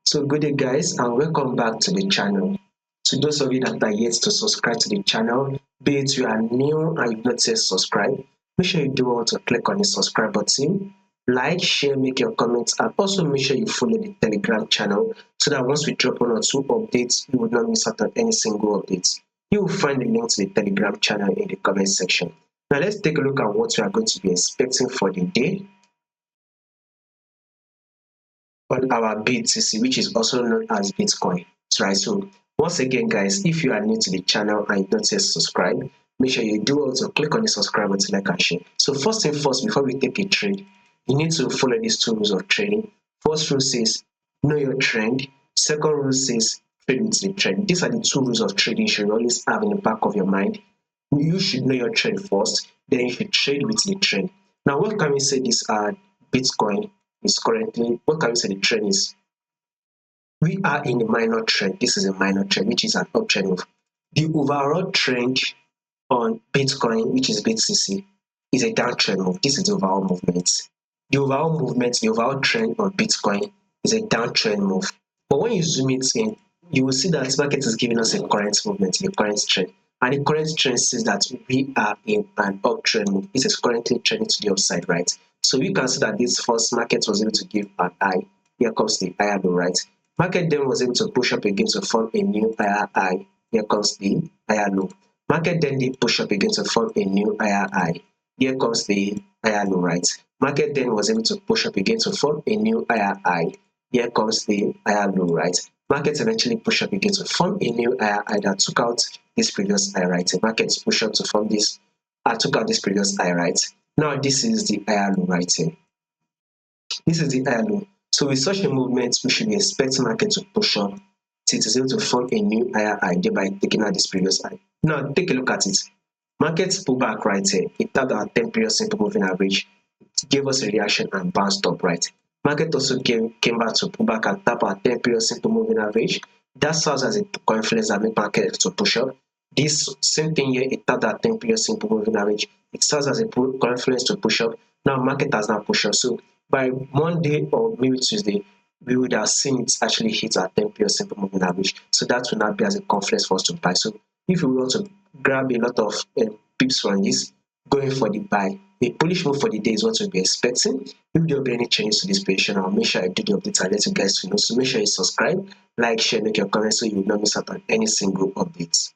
So good day guys and welcome back to the channel. To those of you that are yet to subscribe to the channel, be it you are new and you've not yet subscribed, make sure you do all to click on the subscribe button, like, share, make your comments, and also make sure you follow the Telegram channel so that once we drop one or two updates, you will not miss out on any single updates. You will find the link to the Telegram channel in the comment section. Now let's take a look at what we are going to be expecting for the day on our BTC, which is also known as Bitcoin. Right. So once again, guys, if you are new to the channel and you don't yet subscribe, make sure you do also click on the subscribe button, like and share. So first thing first, before we take a trade, you need to follow these two rules of trading. First rule says know your trend. Second rule says trade with the trend. These are the two rules of trading you should always have in the back of your mind. You should know your trend first, then you should trade with the trend. Now, what can we say this Bitcoin is currently, what can we say the trend is? We are in a minor trend. This is a minor trend, which is an uptrend move. The overall trend on Bitcoin, which is BTC, is a downtrend move. This is the overall movement. The overall trend on Bitcoin is a downtrend move. But when you zoom it in, you will see that the market is giving us a current movement, the current trend. And the current trend says that we are in an uptrend move. This is currently trending to the upside, right? So we can see that this first market was able to give an high. Here comes the higher low, right? Market then was able to push up again to form a new higher high. Here comes the higher low. Market then did push up again to form a new higher high. Here comes the higher low, right? Market then was able to push up again to form a new higher high. Here comes the higher low, right? Market eventually pushed up again to form a new higher high that took out this previous high, right? The market pushed up to form this, took out this previous high, right? Now this is the higher low right here. This is the higher low. So with such a movement, we should be expecting market to push up till it is able to form a new higher high, thereby taking out this previous high. Now take a look at it. Market pull back right here. It tapped our 10-period simple moving average. It gave us a reaction and bounced up, right? Market also came back to pull back and tap our 10-period simple moving average. That serves as a confluence that make market to push up. This same thing here, it tapped our 10-period simple moving average. It serves as a confluence to push up. Now market has not pushed up. So by Monday or maybe Tuesday, we would have seen it actually hit our 10-period simple moving average. So that will not be as a confluence for us to buy. So if we want to grab a lot of pips from this, going for the buy, a bullish move for the day is what we'll be expecting. If there will be any changes to this position, I'll make sure I do the updates and let you guys know. So make sure you subscribe, like, share, make your comments so you will not miss out on any single updates.